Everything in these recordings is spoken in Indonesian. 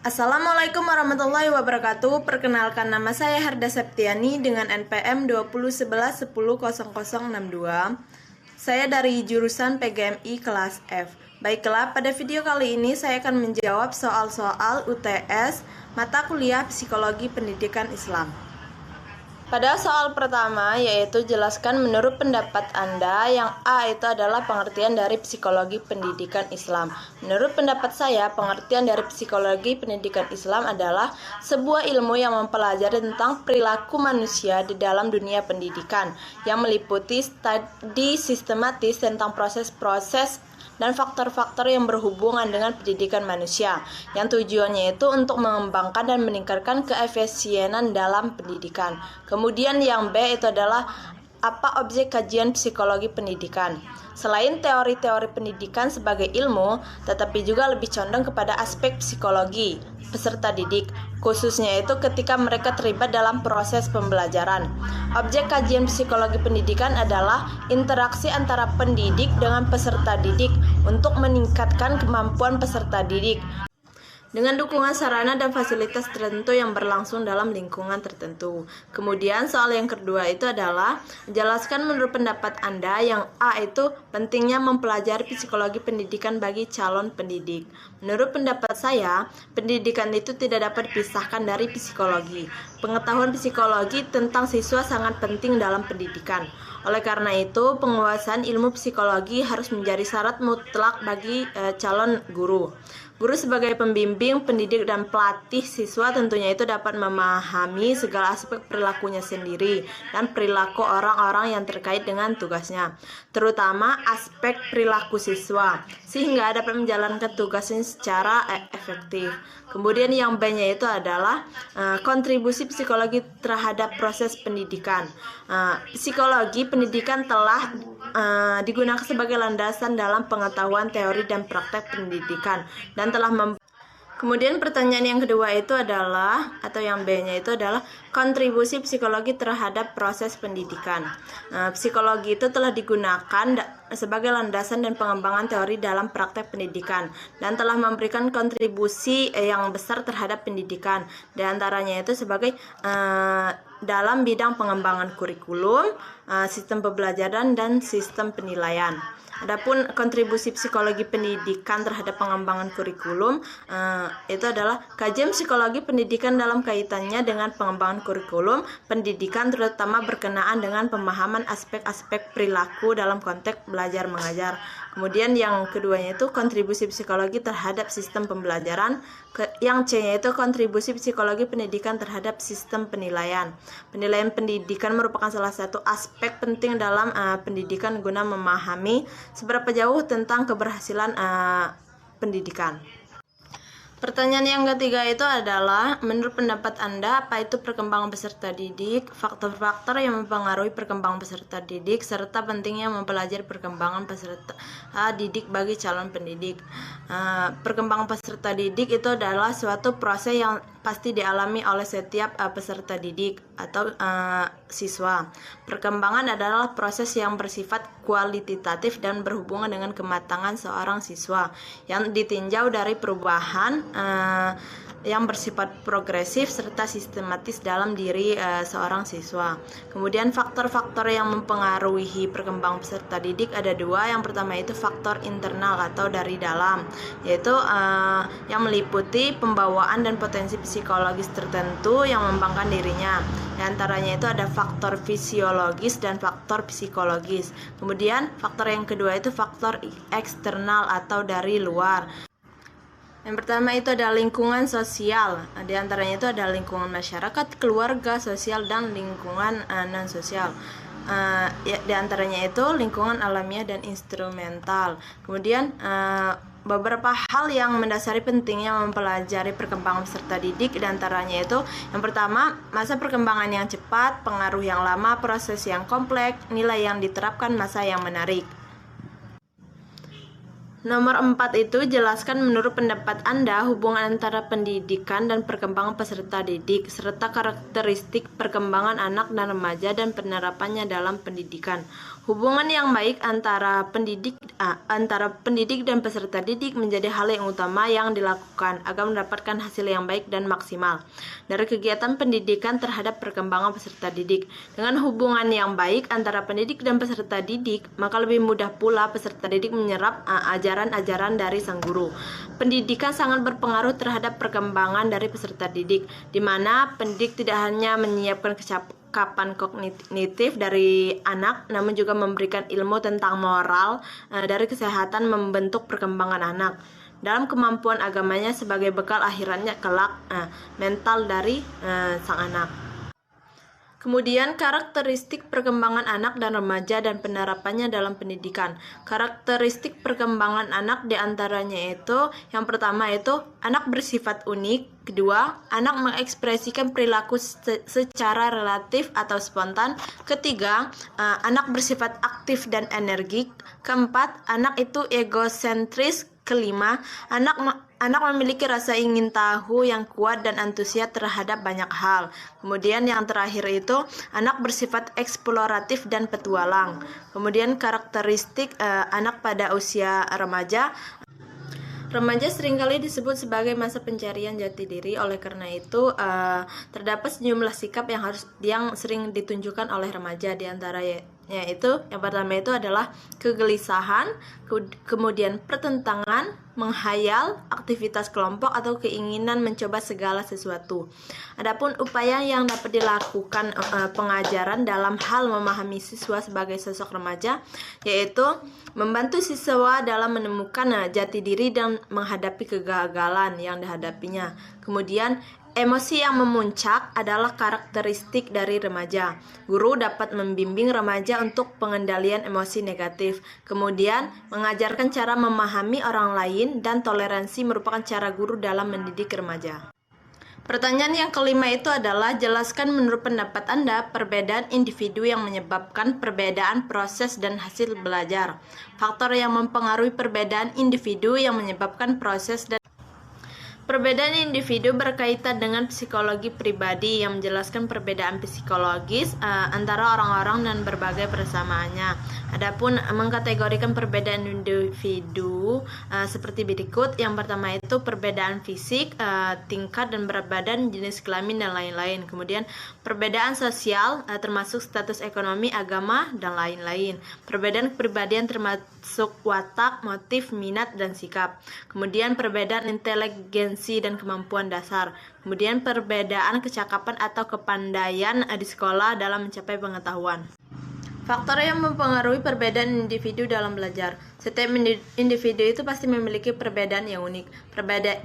Assalamualaikum warahmatullahi wabarakatuh. Perkenalkan, nama saya Harda Septiani dengan NPM 2011100062. Saya dari jurusan PGMI kelas F. Baiklah, pada video kali ini saya akan menjawab soal-soal UTS mata kuliah Psikologi Pendidikan Islam. Pada soal pertama, yaitu jelaskan menurut pendapat Anda, yang A itu adalah pengertian dari psikologi pendidikan Islam. Menurut pendapat saya, pengertian dari psikologi pendidikan Islam adalah sebuah ilmu yang mempelajari tentang perilaku manusia di dalam dunia pendidikan, yang meliputi studi sistematis tentang proses-proses dan faktor-faktor yang berhubungan dengan pendidikan manusia, yang tujuannya itu untuk mengembangkan dan meningkatkan keefisienan dalam pendidikan. Kemudian yang B itu adalah apa objek kajian psikologi pendidikan. Selain teori-teori pendidikan sebagai ilmu, tetapi juga lebih condong kepada aspek psikologi peserta didik, khususnya itu ketika mereka terlibat dalam proses pembelajaran. Objek kajian psikologi pendidikan adalah interaksi antara pendidik dengan peserta didik untuk meningkatkan kemampuan peserta didik dengan dukungan sarana dan fasilitas tertentu yang berlangsung dalam lingkungan tertentu. Kemudian soal yang kedua itu adalah jelaskan menurut pendapat Anda, yang A itu pentingnya mempelajari psikologi pendidikan bagi calon pendidik. Menurut pendapat saya, pendidikan itu tidak dapat dipisahkan dari psikologi. Pengetahuan psikologi tentang siswa sangat penting dalam pendidikan. Oleh karena itu, penguasaan ilmu psikologi harus menjadi syarat mutlak bagi calon guru. Guru sebagai pembimbing, pendidik, dan pelatih siswa tentunya itu dapat memahami segala aspek perilakunya sendiri dan perilaku orang-orang yang terkait dengan tugasnya, terutama aspek perilaku siswa, sehingga dapat menjalankan tugasnya secara efektif. Kemudian yang B-nya itu adalah kontribusi psikologi terhadap proses pendidikan. Psikologi pendidikan telah digunakan sebagai landasan dalam pengetahuan teori dan praktek pendidikan dan telah Kemudian pertanyaan yang kedua itu adalah, atau yang B-nya itu adalah kontribusi psikologi terhadap proses pendidikan. Psikologi itu telah digunakan sebagai landasan dan pengembangan teori dalam praktek pendidikan dan telah memberikan kontribusi yang besar terhadap pendidikan. Di antaranya itu sebagai dalam bidang pengembangan kurikulum, sistem pembelajaran, dan sistem penilaian. Adapun kontribusi psikologi pendidikan terhadap pengembangan kurikulum itu adalah kajian psikologi pendidikan dalam kaitannya dengan pengembangan kurikulum pendidikan, terutama berkenaan dengan pemahaman aspek-aspek perilaku dalam konteks belajar mengajar. Kemudian yang keduanya itu kontribusi psikologi terhadap sistem pembelajaran. Yang C-nya itu kontribusi psikologi pendidikan terhadap sistem penilaian. Penilaian pendidikan merupakan salah satu aspek penting dalam pendidikan guna memahami seberapa jauh tentang keberhasilan pendidikan. Pertanyaan yang ketiga itu adalah, menurut pendapat Anda, apa itu perkembangan peserta didik, faktor-faktor yang mempengaruhi perkembangan peserta didik, serta pentingnya mempelajari perkembangan peserta didik bagi calon pendidik. Perkembangan peserta didik itu adalah suatu proses yang pasti dialami oleh setiap peserta didik atau siswa. Perkembangan adalah proses yang bersifat kualitatif dan berhubungan dengan kematangan seorang siswa yang ditinjau dari perubahan yang bersifat progresif serta sistematis dalam diri seorang siswa. Kemudian faktor-faktor yang mempengaruhi perkembangan peserta didik ada dua. Yang pertama itu faktor internal atau dari dalam, yaitu yang meliputi pembawaan dan potensi psikologis tertentu yang mengembangkan dirinya. Di antaranya itu ada faktor fisiologis dan faktor psikologis. Kemudian faktor yang kedua itu faktor eksternal atau dari luar. Yang pertama itu ada lingkungan sosial. Di antaranya itu ada lingkungan masyarakat, keluarga, sosial, dan lingkungan non-sosial. Di antaranya itu lingkungan alamiah dan instrumental. Kemudian beberapa hal yang mendasari pentingnya mempelajari perkembangan peserta didik, di antaranya itu yang pertama, masa perkembangan yang cepat, pengaruh yang lama, proses yang kompleks, nilai yang diterapkan, masa yang menarik. Nomor 4 itu jelaskan menurut pendapat Anda hubungan antara pendidikan dan perkembangan peserta didik serta karakteristik perkembangan anak dan remaja dan penerapannya dalam pendidikan. Hubungan yang baik antara pendidik dan peserta didik menjadi hal yang utama yang dilakukan agar mendapatkan hasil yang baik dan maksimal dari kegiatan pendidikan terhadap perkembangan peserta didik. Dengan hubungan yang baik antara pendidik dan peserta didik, maka lebih mudah pula peserta didik menyerap ajaran-ajaran dari sang guru. Pendidikan sangat berpengaruh terhadap perkembangan dari peserta didik, di mana pendidik tidak hanya menyiapkan kapan kognitif dari anak, namun juga memberikan ilmu tentang moral dari kesehatan membentuk perkembangan anak dalam kemampuan agamanya sebagai bekal akhiratnya kelak mental dari sang anak. Kemudian karakteristik perkembangan anak dan remaja dan penerapannya dalam pendidikan. Karakteristik perkembangan anak diantaranya itu, yang pertama itu anak bersifat unik. Kedua, anak mengekspresikan perilaku secara relatif atau spontan. Ketiga, anak bersifat aktif dan energik. Keempat, anak itu egosentris. Kelima, anak memiliki rasa ingin tahu yang kuat dan antusias terhadap banyak hal. Kemudian yang terakhir itu anak bersifat eksploratif dan petualang. Kemudian karakteristik anak pada usia remaja. Remaja seringkali disebut sebagai masa pencarian jati diri. Oleh karena itu, terdapat sejumlah sikap yang sering ditunjukkan oleh remaja. Di antaranya itu, yang pertama itu adalah kegelisahan, kemudian pertentangan, menghayal, aktivitas kelompok atau keinginan mencoba segala sesuatu. Adapun upaya yang dapat dilakukan pengajaran dalam hal memahami siswa sebagai sosok remaja, yaitu membantu siswa dalam menemukan jati diri dan menghadapi kegagalan yang dihadapinya. Kemudian emosi yang memuncak adalah karakteristik dari remaja. Guru dapat membimbing remaja untuk pengendalian emosi negatif. Kemudian, mengajarkan cara memahami orang lain dan toleransi merupakan cara guru dalam mendidik remaja. Pertanyaan yang kelima itu adalah, jelaskan menurut pendapat Anda perbedaan individu yang menyebabkan perbedaan proses dan hasil belajar. Faktor yang mempengaruhi perbedaan individu yang menyebabkan proses dan perbedaan individu berkaitan dengan psikologi pribadi yang menjelaskan perbedaan psikologis antara orang-orang dan berbagai persamaannya. Adapun mengkategorikan perbedaan individu seperti berikut. Yang pertama itu perbedaan fisik, tingkat dan berat badan, jenis kelamin dan lain-lain. Kemudian perbedaan sosial termasuk status ekonomi, agama dan lain-lain. Perbedaan kepribadian termasuk watak, motif, minat dan sikap. Kemudian perbedaan inteligensi dan kemampuan dasar. Kemudian perbedaan kecakapan atau kepandaian di sekolah dalam mencapai pengetahuan. Faktor yang mempengaruhi perbedaan individu dalam belajar. Setiap individu itu pasti memiliki perbedaan yang unik.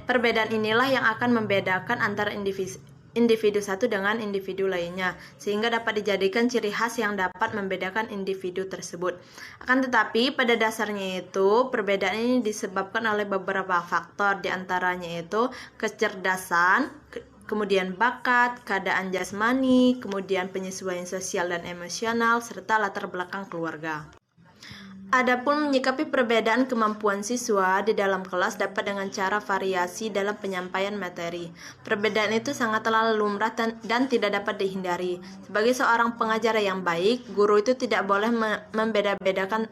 Perbedaan inilah yang akan membedakan antara individu satu dengan individu lainnya, sehingga dapat dijadikan ciri khas yang dapat membedakan individu tersebut. Akan tetapi, pada dasarnya itu, perbedaan ini disebabkan oleh beberapa faktor, diantaranya itu kecerdasan, kemudian bakat, keadaan jasmani, kemudian penyesuaian sosial dan emosional, serta latar belakang keluarga. Adapun menyikapi perbedaan kemampuan siswa di dalam kelas dapat dengan cara variasi dalam penyampaian materi. Perbedaan itu sangatlah lumrah dan tidak dapat dihindari. Sebagai seorang pengajar yang baik, guru itu tidak boleh membeda-bedakan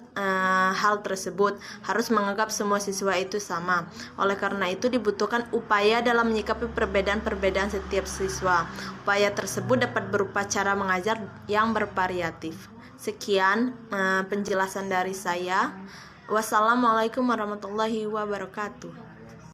hal tersebut, harus menganggap semua siswa itu sama. Oleh karena itu dibutuhkan upaya dalam menyikapi perbedaan-perbedaan setiap siswa. Upaya tersebut dapat berupa cara mengajar yang bervariatif. Sekian penjelasan dari saya. Wassalamualaikum warahmatullahi wabarakatuh.